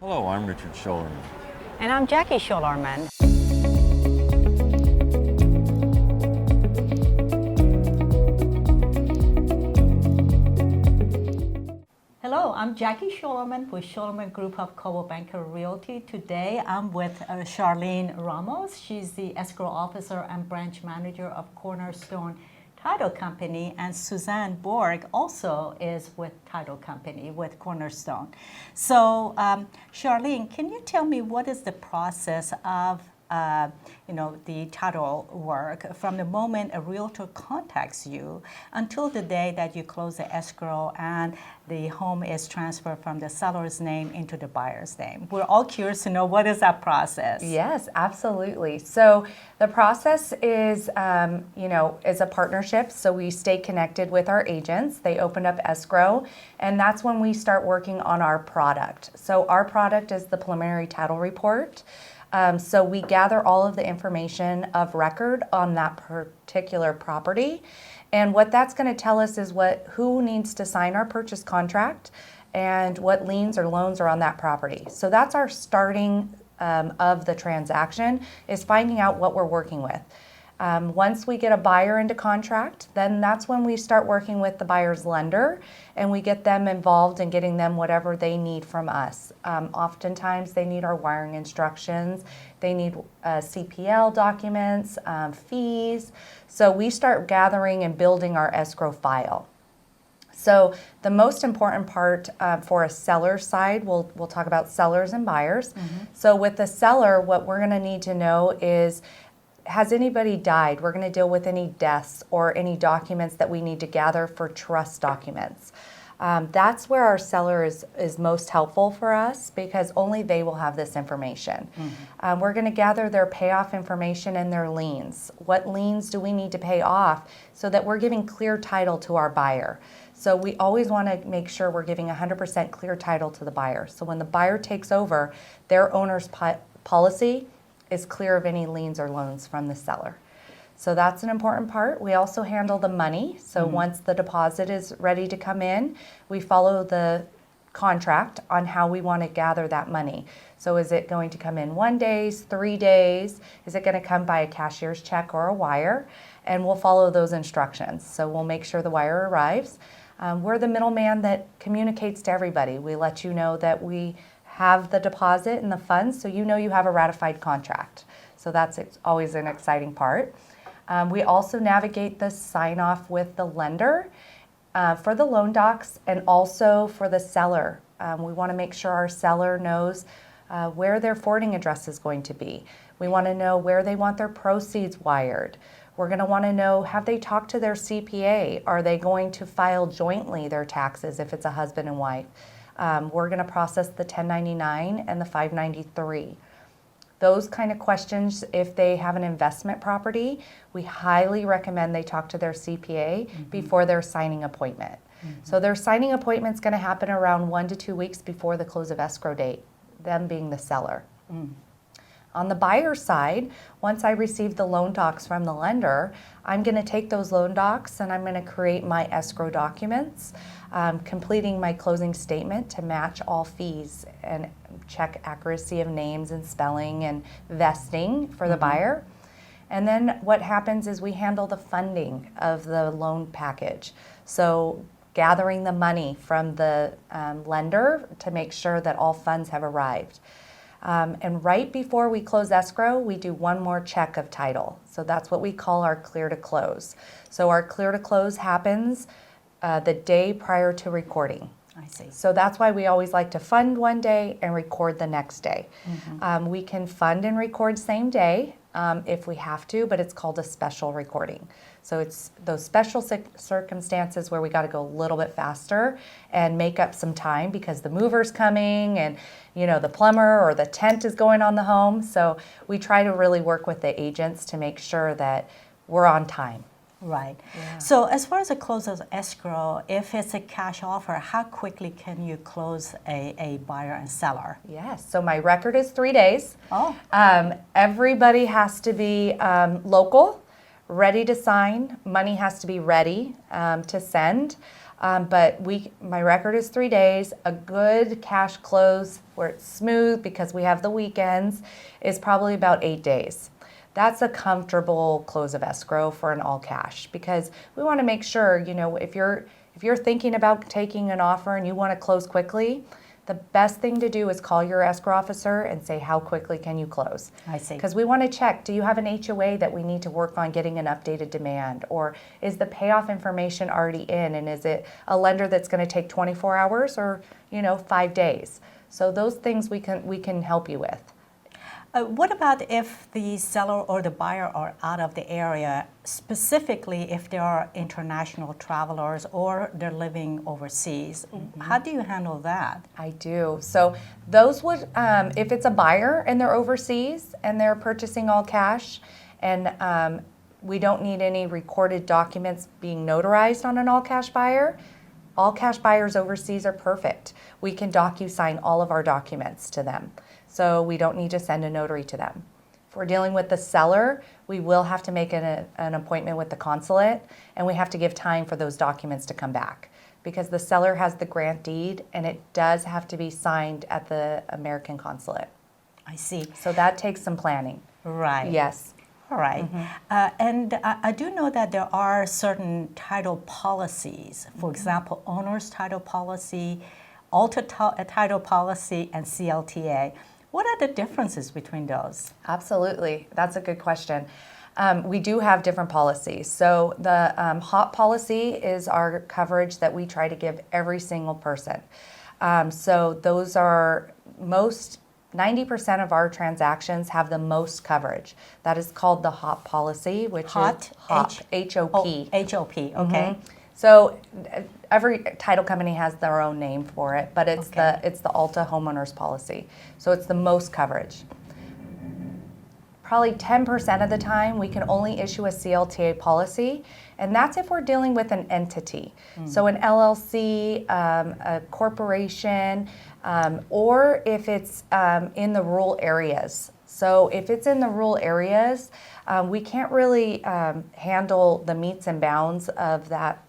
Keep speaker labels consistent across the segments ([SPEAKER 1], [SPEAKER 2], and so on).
[SPEAKER 1] Hello, I'm Richard Schoelerman.
[SPEAKER 2] And I'm Jackie Schoelerman. Hello, I'm Jackie Schoelerman with Schoelerman Group of Coldwell Banker Realty. Today I'm with Charlene Ramos. She's the escrow officer and branch manager of Cornerstone Title Company, and Suzanne Borg also is with Title Company with Cornerstone. So, Charlene, can you tell me what is the process of the title work from the moment a realtor contacts you until the day that you close the escrow and the home is transferred from the seller's name into the buyer's name? We're all curious to know what is that process.
[SPEAKER 3] Yes, absolutely. So the process is, is a partnership. So we stay connected with our agents. They open up escrow, and that's when we start working on our product. So our product is the preliminary title report. So we gather all of the information of record on that particular property. And what that's going to tell us is who needs to sign our purchase contract and what liens or loans are on that property. So that's our starting of the transaction, is finding out what we're working with. Once we get a buyer into contract, then that's when we start working with the buyer's lender, and we get them involved in getting them whatever they need from us. Oftentimes they need our wiring instructions, they need CPL documents, fees. So we start gathering and building our escrow file. So the most important part for a seller side, we'll talk about sellers and buyers. Mm-hmm. So with the seller, what we're gonna need to know is, has anybody died? We're going to deal with any deaths or any documents that we need to gather for trust documents. That's where our seller is most helpful for us, because only they will have this information. Mm-hmm. We're going to gather their payoff information and their liens. What liens do we need to pay off so that we're giving clear title to our buyer? So we always want to make sure we're giving 100% clear title to the buyer. So when the buyer takes over, their owner's policy is clear of any liens or loans from the seller. So that's an important part. We also handle the money. So once the deposit is ready to come in, we follow the contract on how we want to gather that money. So is it going to come in 1 day, 3 days? Is it going to come by a cashier's check or a wire? And we'll follow those instructions. So we'll make sure the wire arrives. We're the middleman that communicates to everybody. We let you know that we have the deposit and the funds, so you know you have a ratified contract. So that's always an exciting part. We also navigate the sign-off with the lender for the loan docs, and also for the seller. We want to make sure our seller knows where their forwarding address is going to be. We want to know where they want their proceeds wired. We're going to want to know, have they talked to their CPA? Are they going to file jointly their taxes if it's a husband and wife? We're going to process the 1099 and the 593. Those kind of questions, if they have an investment property, we highly recommend they talk to their CPA before their signing appointment. So their signing appointment is going to happen around 1 to 2 weeks before the close of escrow date, them being the seller. On the buyer side, once I receive the loan docs from the lender, I'm going to take those loan docs and I'm going to create my escrow documents, completing my closing statement to match all fees and check accuracy of names and spelling and vesting for the buyer. And then what happens is we handle the funding of the loan package. So gathering the money from the lender to make sure that all funds have arrived. And right before we close escrow, we do one more check of title. So that's what we call our clear to close. So our clear to close happens the day prior to recording.
[SPEAKER 2] I see.
[SPEAKER 3] So that's why we always like to fund one day and record the next day. We can fund and record same day if we have to, but it's called a special recording. So it's those special circumstances where we got to go a little bit faster and make up some time because the mover's coming and the plumber or the tent is going on the home. So we try to really work with the agents to make sure that we're on time.
[SPEAKER 2] Right.
[SPEAKER 3] Yeah.
[SPEAKER 2] So as far as the close of escrow, if it's a cash offer, how quickly can you close a buyer and seller?
[SPEAKER 3] Yes. So my record is 3 days.
[SPEAKER 2] Oh.
[SPEAKER 3] Everybody has to be local, ready to sign. Money has to be ready to send. But my record is 3 days. A good cash close where it's smooth because we have the weekends is probably about 8 days. That's a comfortable close of escrow for an all cash, because we want to make sure, if you're thinking about taking an offer and you want to close quickly, the best thing to do is call your escrow officer and say, how quickly can you close?
[SPEAKER 2] I see.
[SPEAKER 3] Because we want to check, do you have an HOA that we need to work on getting an updated demand? Or is the payoff information already in? And is it a lender that's going to take 24 hours or, 5 days? So those things we can help you with.
[SPEAKER 2] What about if the seller or the buyer are out of the area, specifically if they are international travelers or they're living overseas? How do you handle that?
[SPEAKER 3] I do. So those would, if it's a buyer and they're overseas and they're purchasing all cash, and we don't need any recorded documents being notarized on an all cash buyer, all cash buyers overseas are perfect. We can DocuSign all of our documents to them. So we don't need to send a notary to them. If we're dealing with the seller, we will have to make an appointment with the consulate, and we have to give time for those documents to come back, because the seller has the grant deed and it does have to be signed at the American consulate.
[SPEAKER 2] I see.
[SPEAKER 3] So that takes some planning.
[SPEAKER 2] Right.
[SPEAKER 3] Yes.
[SPEAKER 2] All right. And I do know that there are certain title policies, for example, owner's title policy, alter title policy, and CLTA. What are the differences between those?
[SPEAKER 3] Absolutely. That's a good question. We do have different policies. So the HOP policy is our coverage that we try to give every single person. So those are 90% of our transactions have the most coverage. That is called the HOP policy, which is HOP, H-O-P.
[SPEAKER 2] Oh, HOP, okay.
[SPEAKER 3] So every title company has their own name for it, but it's the Alta homeowners policy. So it's the most coverage. Probably 10% of the time we can only issue a CLTA policy, and that's if we're dealing with an entity. So an LLC, a corporation, or if it's in the rural areas. So if it's in the rural areas, we can't really handle the metes and bounds of that,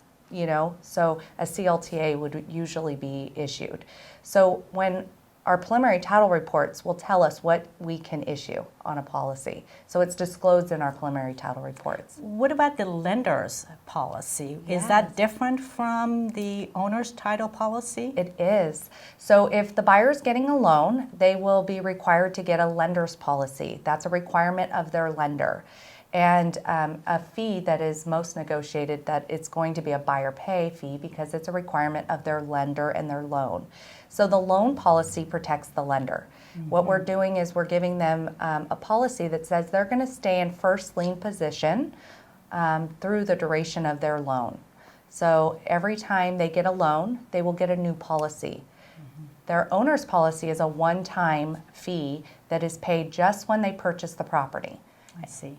[SPEAKER 3] so a CLTA would usually be issued. So when our preliminary title reports will tell us what we can issue on a policy. So it's disclosed in our preliminary title reports.
[SPEAKER 2] What about the lender's policy?
[SPEAKER 3] Yes.
[SPEAKER 2] Is that different from the owner's title policy?
[SPEAKER 3] It is. So if the buyer's getting a loan, they will be required to get a lender's policy. That's a requirement of their lender. And a fee that is most negotiated, that it's going to be a buyer pay fee because it's a requirement of their lender and their loan. So the loan policy protects the lender. What we're doing is we're giving them a policy that says they're going to stay in first lien position through the duration of their loan. So every time they get a loan, they will get a new policy. Their owner's policy is a one-time fee that is paid just when they purchase the property.
[SPEAKER 2] I see.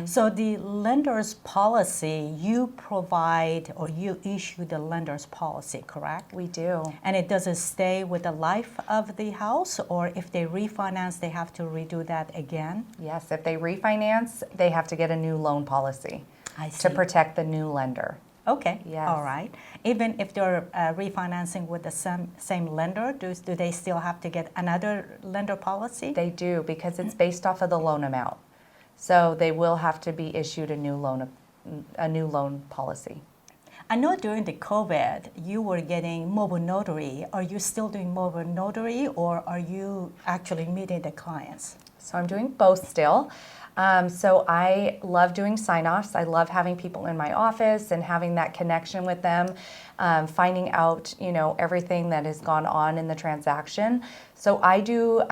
[SPEAKER 2] So the lender's policy, you provide or you issue the lender's policy, correct?
[SPEAKER 3] We do.
[SPEAKER 2] And it doesn't stay with the life of the house, or if they refinance, they have to redo that again?
[SPEAKER 3] Yes, if they refinance, they have to get a new loan policy
[SPEAKER 2] I see.
[SPEAKER 3] to protect the new lender.
[SPEAKER 2] Okay,
[SPEAKER 3] Yes.
[SPEAKER 2] all right. Even if they're refinancing with the same lender, do they still have to get another lender policy?
[SPEAKER 3] They do, because it's based off of the loan amount. So they will have to be issued a new loan policy.
[SPEAKER 2] I know during the COVID, you were getting mobile notary. Are you still doing mobile notary, or are you actually meeting the clients?
[SPEAKER 3] So I'm doing both still. So I love doing sign-offs. I love having people in my office and having that connection with them, finding out, everything that has gone on in the transaction. So I do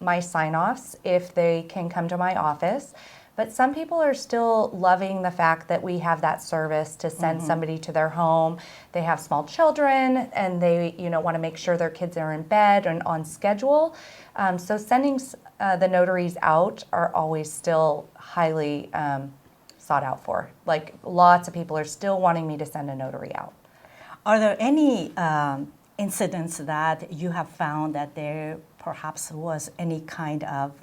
[SPEAKER 3] my sign-offs if they can come to my office. But some people are still loving the fact that we have that service to send somebody to their home. They have small children and they, want to make sure their kids are in bed and on schedule. So sending the notaries out are always still highly sought out for. Like, lots of people are still wanting me to send a notary out.
[SPEAKER 2] Are there any incidents that you have found that there perhaps was any kind of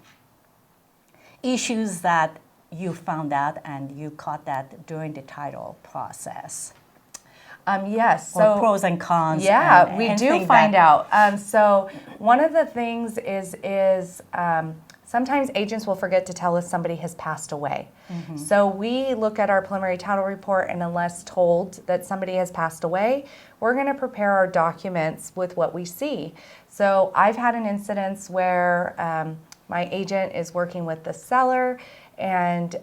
[SPEAKER 2] issues that you found that and you caught that during the title process?
[SPEAKER 3] Yes.
[SPEAKER 2] Or
[SPEAKER 3] So
[SPEAKER 2] pros and cons?
[SPEAKER 3] yeah,
[SPEAKER 2] and
[SPEAKER 3] we do
[SPEAKER 2] anything
[SPEAKER 3] find
[SPEAKER 2] that-
[SPEAKER 3] out. So one of the things is sometimes agents will forget to tell us somebody has passed away. So we look at our preliminary title report, and unless told that somebody has passed away, we're going to prepare our documents with what we see. So I've had an incidence where my agent is working with the seller, and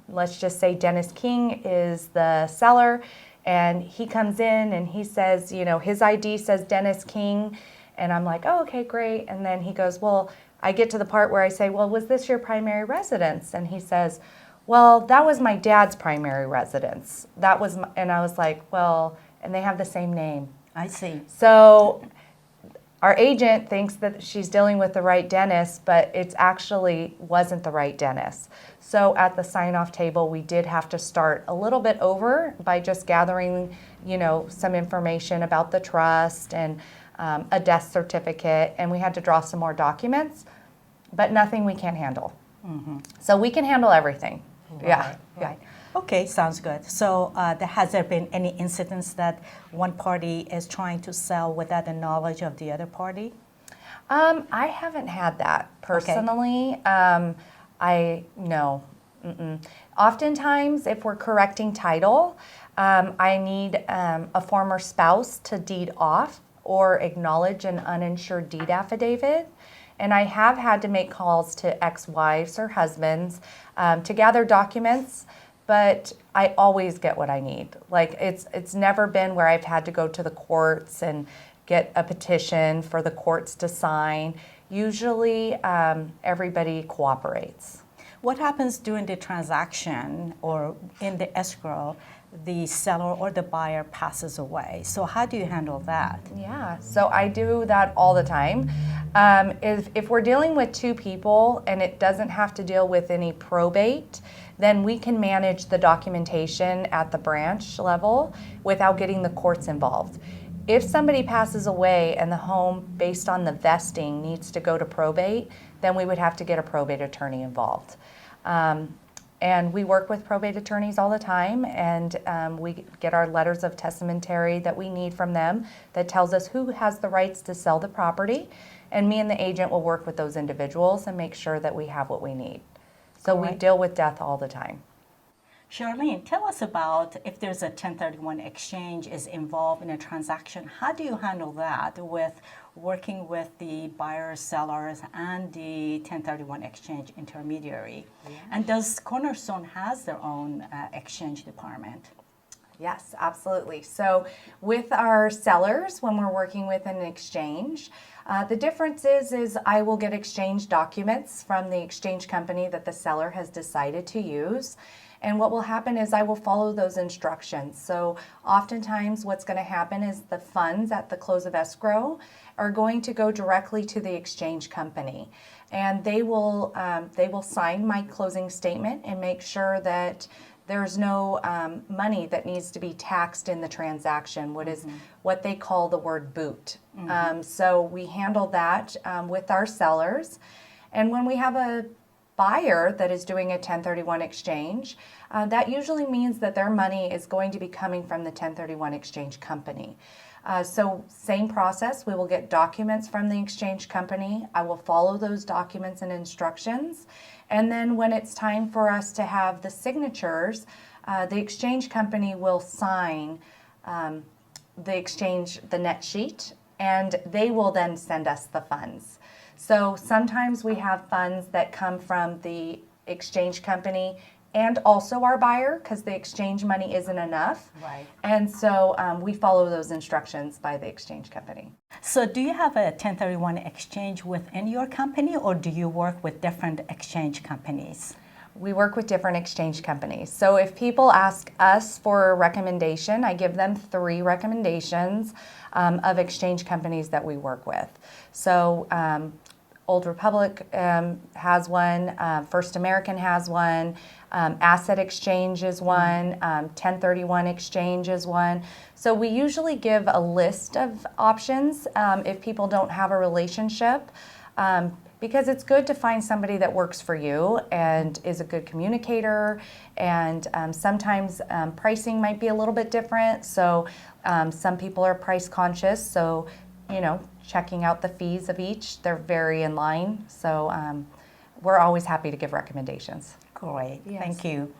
[SPEAKER 3] let's just say Dennis King is the seller, and he comes in and he says, you know, his ID says Dennis King, and I'm like, oh, okay, great. And then he goes, well, I get to the part where I say, well, was this your primary residence? And he says, well, that was my dad's primary residence. That was, and I was like, well, and they have the same name.
[SPEAKER 2] I see.
[SPEAKER 3] So our agent thinks that she's dealing with the right Dennis, but it actually wasn't the right Dennis. So at the sign-off table, we did have to start a little bit over by just gathering, you know, some information about the trust and a death certificate, and we had to draw some more documents, but nothing we can't handle. So we can handle everything. Yeah.
[SPEAKER 2] Right. Okay, sounds good. So has there been any incidents that one party is trying to sell without the knowledge of the other party?
[SPEAKER 3] I haven't had that personally. No. Oftentimes, if we're correcting title, I need a former spouse to deed off or acknowledge an uninsured deed affidavit. And I have had to make calls to ex-wives or husbands to gather documents, but I always get what I need. Like it's never been where I've had to go to the courts and get a petition for the courts to sign. Usually everybody cooperates.
[SPEAKER 2] What happens during the transaction or in the escrow, the seller or the buyer passes away? So how do you handle that?
[SPEAKER 3] Yeah, so I do that all the time. If we're dealing with two people and it doesn't have to deal with any probate, then we can manage the documentation at the branch level without getting the courts involved. If somebody passes away and the home, based on the vesting, needs to go to probate, then we would have to get a probate attorney involved. And we work with probate attorneys all the time, and we get our letters of testamentary that we need from them that tells us who has the rights to sell the property, and me and the agent will work with those individuals and make sure that we have what we need. So we deal with death all the time.
[SPEAKER 2] Charlene, tell us about if there's a 1031 exchange is involved in a transaction, how do you handle that with working with the buyers, sellers, and the 1031 exchange intermediary? Yeah. And does Cornerstone has their own exchange department?
[SPEAKER 3] Yes, absolutely. So with our sellers, when we're working with an exchange, the difference is I will get exchange documents from the exchange company that the seller has decided to use. And what will happen is I will follow those instructions. So oftentimes what's going to happen is the funds at the close of escrow are going to go directly to the exchange company. And they will sign my closing statement and make sure that there's no money that needs to be taxed in the transaction, what they call the word boot. So we handle that with our sellers. And when we have a buyer that is doing a 1031 exchange, that usually means that their money is going to be coming from the 1031 exchange company. So same process, we will get documents from the exchange company. I will follow those documents and instructions. And then when it's time for us to have the signatures, the exchange company will sign the net sheet, and they will then send us the funds. So sometimes we have funds that come from the exchange company and also our buyer, because the exchange money isn't enough.
[SPEAKER 2] Right.
[SPEAKER 3] And so we follow those instructions by the exchange company.
[SPEAKER 2] So do you have a 1031 exchange within your company, or do you work with different exchange companies?
[SPEAKER 3] We work with different exchange companies. So if people ask us for a recommendation, I give them 3 recommendations of exchange companies that we work with. So Old Republic has one, First American has one, Asset Exchange is one, 1031 Exchange is one. So we usually give a list of options if people don't have a relationship. because it's good to find somebody that works for you and is a good communicator. And sometimes pricing might be a little bit different. So some people are price conscious. So, you know, checking out the fees of each, they're very in line. So we're always happy to give recommendations.
[SPEAKER 2] Great,
[SPEAKER 3] Yes.
[SPEAKER 2] thank you.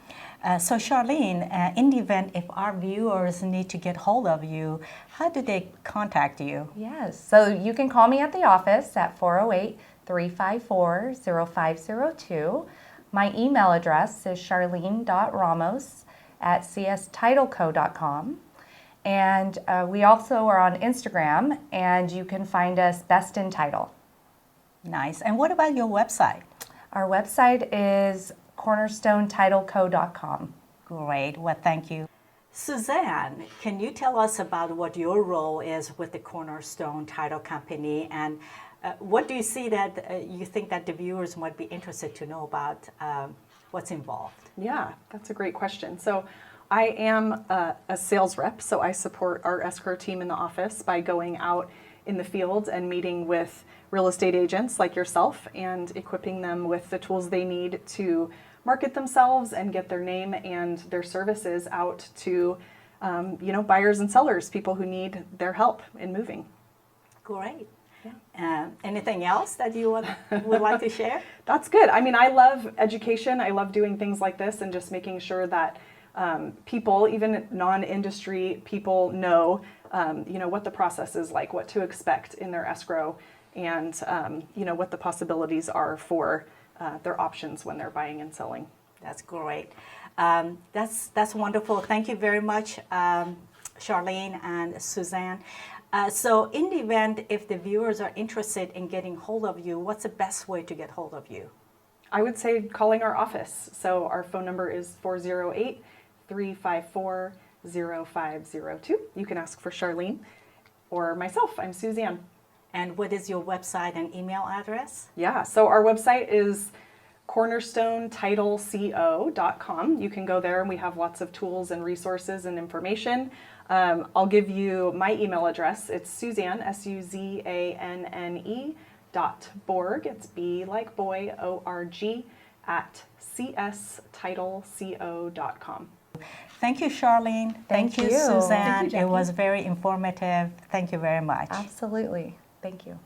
[SPEAKER 2] So Charlene, in the event if our viewers need to get hold of you, how do they contact you?
[SPEAKER 3] Yes, so you can call me at the office at 408-354-0502. My email address is charlene.ramos@cstitleco.com. And we also are on Instagram, and you can find us Best in Title.
[SPEAKER 2] Nice. And what about your website?
[SPEAKER 3] Our website is cornerstonetitleco.com.
[SPEAKER 2] Great. Well, thank you. Suzanne, can you tell us about what your role is with the Cornerstone Title Company, and what do you see that you think that the viewers might be interested to know about what's involved?
[SPEAKER 1] Yeah, that's a great question. So I am a sales rep, so I support our escrow team in the office by going out in the field and meeting with real estate agents like yourself and equipping them with the tools they need to market themselves and get their name and their services out to buyers and sellers, people who need their help in moving.
[SPEAKER 2] Great. Anything else that you would like to share?
[SPEAKER 1] That's good. I mean, I love education. I love doing things like this and just making sure that people, even non-industry people, know what the process is like, what to expect in their escrow, and what the possibilities are for their options when they're buying and selling.
[SPEAKER 2] That's great. That's wonderful. Thank you very much, Charlene and Suzanne. So in the event, if the viewers are interested in getting hold of you, what's the best way to get hold of you?
[SPEAKER 1] I would say calling our office. So our phone number is 408-354-0502. You can ask for Charlene or myself. I'm Suzanne.
[SPEAKER 2] And what is your website and email address?
[SPEAKER 1] Yeah, so our website is cornerstonetitleco.com. You can go there and we have lots of tools and resources and information. I'll give you my email address. It's Suzanne, SUZANNE .borg. It's B like boy, ORG @cstitleco.com.
[SPEAKER 2] Thank you, Charlene.
[SPEAKER 3] Thank you.
[SPEAKER 2] Suzanne.
[SPEAKER 1] Thank you, Jackie.
[SPEAKER 2] It was very informative. Thank you very much.
[SPEAKER 3] Absolutely. Thank you.